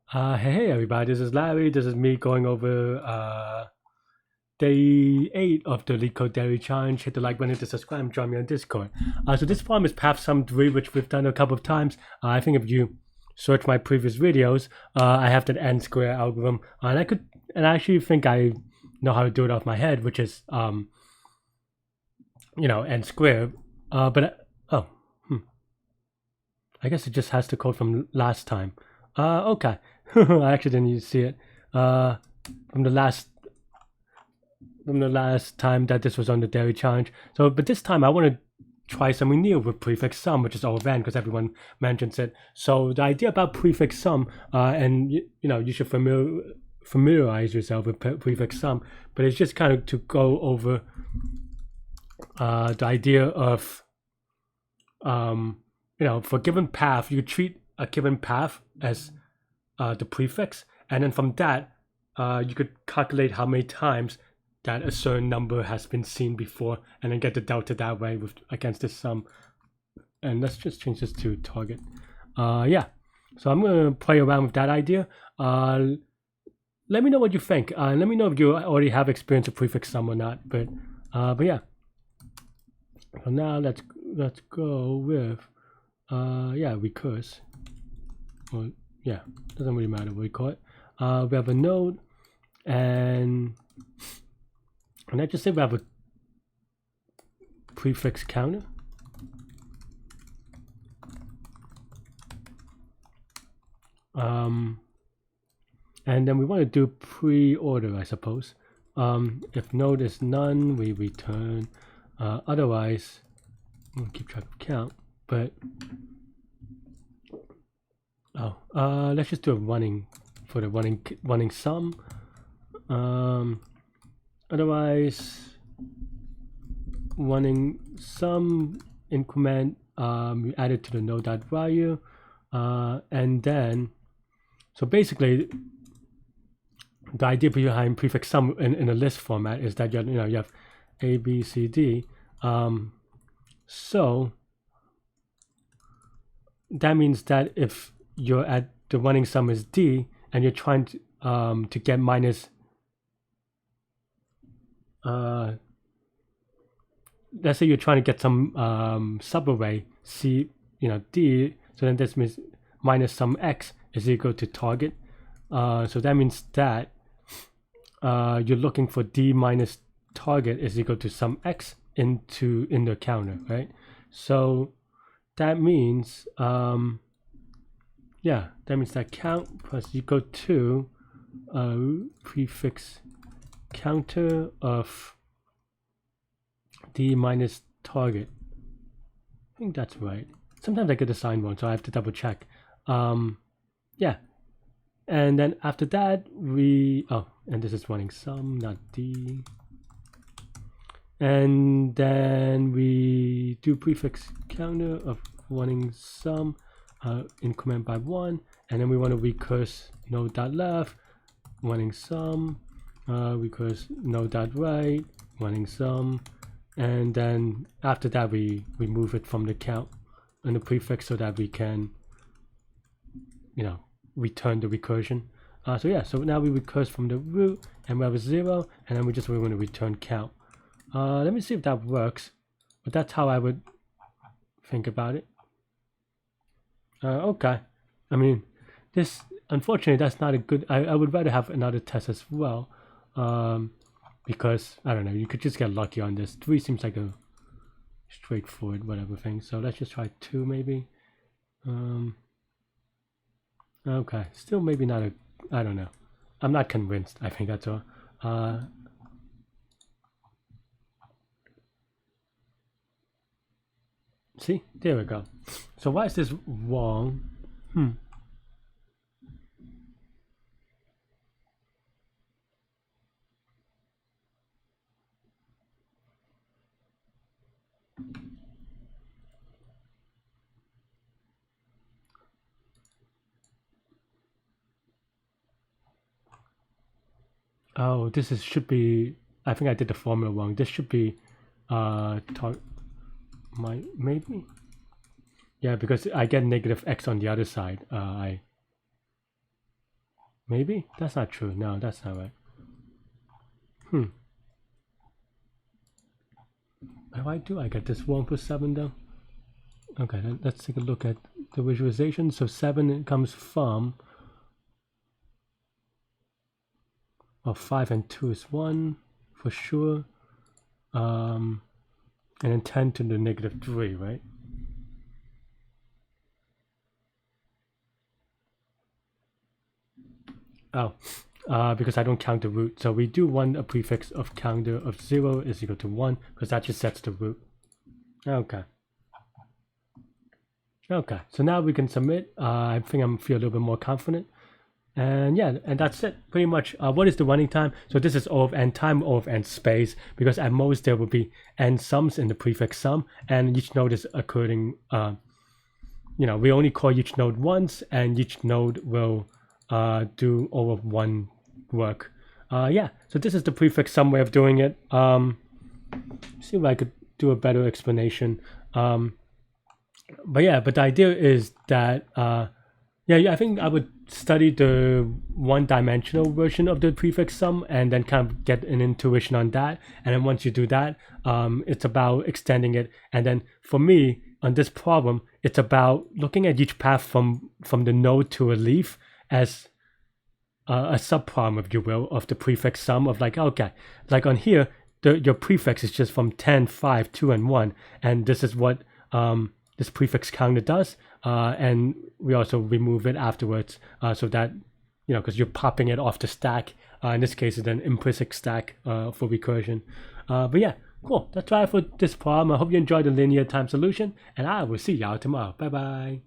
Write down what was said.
Hey everybody, this is Larry. This is me going over day 8 of the Leetcode Daily Challenge. Hit the like button, hit the subscribe, and join me on Discord. So this problem is Path Sum 3, which we've done a couple of times. I think if you search my previous videos, I have that n square algorithm, and I actually think I know how to do it off my head, which is n squared. I guess it just has the code from last time. Okay. I actually didn't see it. From the last time that this was on the daily challenge. So, but this time I want to try something new with prefix sum, which is overran because everyone mentions it. So the idea about prefix sum, and you should familiarize yourself with prefix sum, but it's just kind of to go over the idea of for a given path, you treat a given path as the prefix, and then from that, you could calculate how many times that a certain number has been seen before, and then get the delta that way against this sum. And let's just change this to target. Yeah, so I'm gonna play around with that idea. Let me know what you think. Let me know if you already have experience with prefix sum or not. But yeah. So now let's go with recurse. Well, yeah, doesn't really matter what we call it. We have a node, and let's just say we have a prefix counter. And then we want to do pre-order, I suppose. If node is none, we return. Otherwise, we'll keep track of count. But let's just do a running for the running sum. Otherwise, running sum increment, we add it to the node.value, and then so basically the idea behind prefix sum in a list format is that you have A, B, C, D. So that means that if you're at the running sum is D and you're trying to get minus let's say you're trying to get some subarray C, D, so then this means minus some X is equal to target. So that means that you're looking for D minus target is equal to some X in the counter, right? So that means that means that count plus equal to prefix counter of D minus target. I think that's right. Sometimes I get the sign wrong, so I have to double check. Yeah. And then after that, and this is running sum, not D. And then we do prefix counter of running sum, increment by 1, and then we want to recurse node.left, running sum, recurse node.right, running sum, and then after that we remove it from the count and the prefix so that we can return the recursion. So now we recurse from the root and we have a 0, and then we want to return count. Let me see if that works, but that's how I would think about it. Okay, I mean, this, unfortunately, that's not a good, I would rather have another test as well, because, I don't know, you could just get lucky on this. 3 seems like a straightforward whatever thing, so let's just try 2 maybe. Okay, still maybe not I don't know. I'm not convinced, I think that's all. See, there we go. So why is this wrong? Oh, should be, I think I did the formula wrong. This should be maybe, yeah, because I get negative X on the other side. Maybe? That's not true. No, that's not right. Why do I get this 1 plus 7 though? Okay, let's take a look at the visualization. So 7 comes from... Well, 5 and 2 is 1 for sure. And then 10 to the negative 3, right? Oh, because I don't count the root. So we do want a prefix of counter of 0 is equal to 1 because that just sets the root. Okay. Okay, so now we can submit. I think I'm feel a little bit more confident. And yeah, and that's it pretty much. What is the running time? So this is O of n time, O of n space, because at most there will be n sums in the prefix sum, and each node is occurring. We only call each node once, and each node will do O of 1 work. Yeah, so this is the prefix sum way of doing it. See if I could do a better explanation. But the idea is that I think I would study the one-dimensional version of the prefix sum and then kind of get an intuition on that. And then once you do that, it's about extending it. And then for me, on this problem, it's about looking at each path from the node to a leaf as a subproblem, if you will, of the prefix sum of like, okay, like on here, your prefix is just from 10, 5, 2, and 1. And this is what this prefix counter does, and we also remove it afterwards so that, because you're popping it off the stack. In this case, it's an implicit stack for recursion. But yeah, cool. That's all for this problem. I hope you enjoyed the linear time solution, and I will see y'all tomorrow. Bye bye.